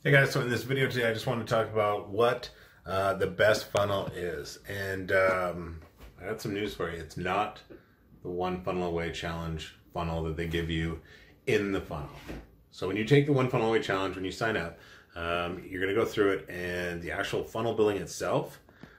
Hey guys, so in this video today I just want to talk about what the best funnel is. And I got some news for you. It's not the One Funnel Away Challenge funnel that they give you in the funnel. So when you take the One Funnel Away Challenge, when you sign up, you're going to go through it, and the actual funnel building itself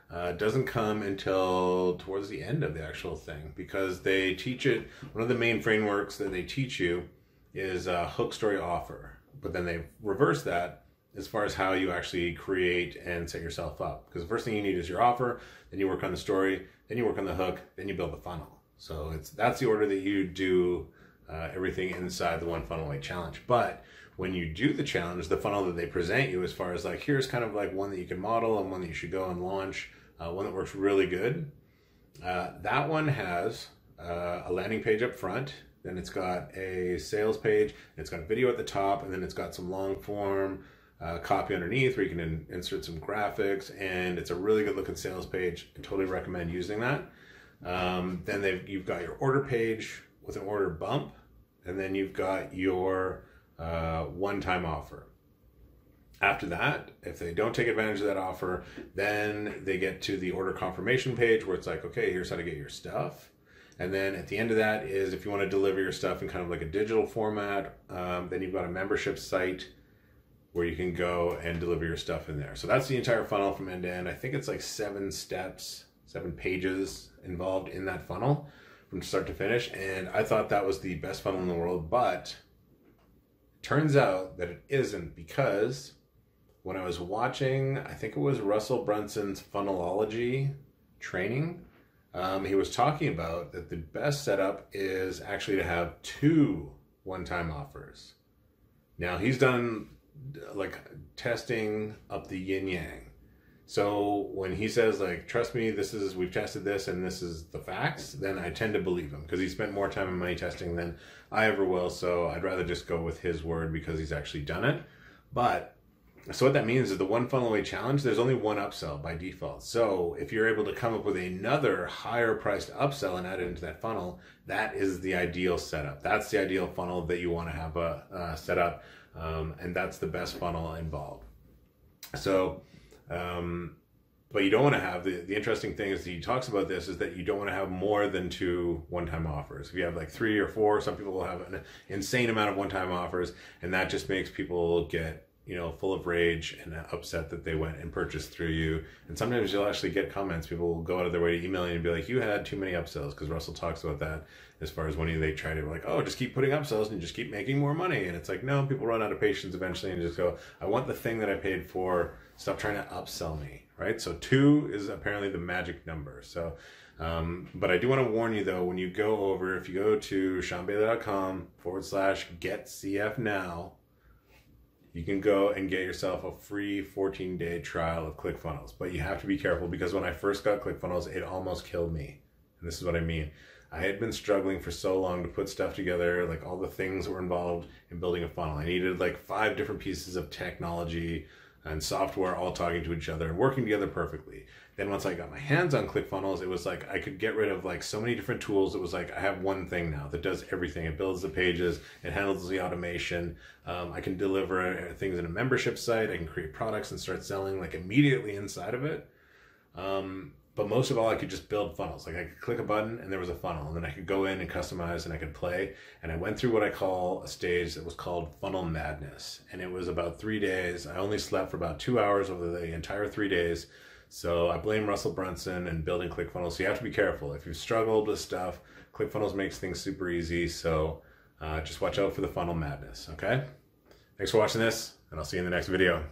doesn't come until towards the end of the actual thing, because they teach it. One of the main frameworks that they teach you is hook, story, offer. But then they reverse that as far as how you actually create and set yourself up. Because the first thing you need is your offer, then you work on the story, then you work on the hook, then you build the funnel. So that's the order that you do everything inside the One Funnel Away Challenge. But when you do the challenge, the funnel that they present you, as far as like, here's kind of like one that you can model and one that you should go and launch, one that works really good. That one has a landing page up front, then it's got a sales page, it's got a video at the top, and then it's got some long form copy underneath where you can insert some graphics, and it's a really good looking sales page. I totally recommend using that. Then you've got your order page with an order bump, and then you've got your one-time offer. After that, if they don't take advantage of that offer, then they get to the order confirmation page where it's like, okay, here's how to get your stuff. And then at the end of that is if you want to deliver your stuff in kind of like a digital format, then you've got a membership site where you can go and deliver your stuff in there. So that's the entire funnel from end to end. I think it's like 7 steps, 7 pages involved in that funnel from start to finish. And I thought that was the best funnel in the world, but it turns out that it isn't, because when I was watching, I think it was Russell Brunson's funnelology training, he was talking about that the best setup is actually to have 2 one-time offers. Now he's done like testing up the yin yang. So when he says like, trust me, we've tested this and this is the facts, then I tend to believe him, because he spent more time and money testing than I ever will. So I'd rather just go with his word because he's actually done it. But so what that means is the One Funnel Away Challenge, there's only one upsell by default. So if you're able to come up with another higher priced upsell and add it into that funnel, that is the ideal setup. That's the ideal funnel that you want to have set up. And that's the best funnel involved. So, but you don't want to have, the interesting thing is that he talks about this, is that you don't want to have more than 2 one-time offers. If you have like 3 or 4, some people will have an insane amount of one-time offers, and that just makes people get, full of rage and upset that they went and purchased through you. And sometimes you'll actually get comments. People will go out of their way to email you and be like, you had too many upsells, because Russell talks about that as far as when they try to like, oh, just keep putting upsells and just keep making more money. And it's like, no, people run out of patience eventually and just go, I want the thing that I paid for. Stop trying to upsell me, right? So 2 is apparently the magic number. So, but I do want to warn you though, when you go over, if you go to SeanBailey.com/getCFnow, you can go and get yourself a free 14-day trial of ClickFunnels. But you have to be careful, because when I first got ClickFunnels, it almost killed me. And this is what I mean. I had been struggling for so long to put stuff together, like all the things that were involved in building a funnel. I needed like 5 different pieces of technology and software all talking to each other and working together perfectly. Then once I got my hands on ClickFunnels, it was like I could get rid of like so many different tools. It was like I have one thing now that does everything. It builds the pages, it handles the automation. I can deliver things in a membership site. I can create products and start selling like immediately inside of it. But most of all, I could just build funnels. Like I could click a button and there was a funnel, and then I could go in and customize and I could play. And I went through what I call a stage that was called Funnel Madness. And it was about 3 days. I only slept for about 2 hours over the entire 3 days. So I blame Russell Brunson and building ClickFunnels. So you have to be careful. If you've struggled with stuff, ClickFunnels makes things super easy. So just watch out for the Funnel Madness, okay? Thanks for watching this, and I'll see you in the next video.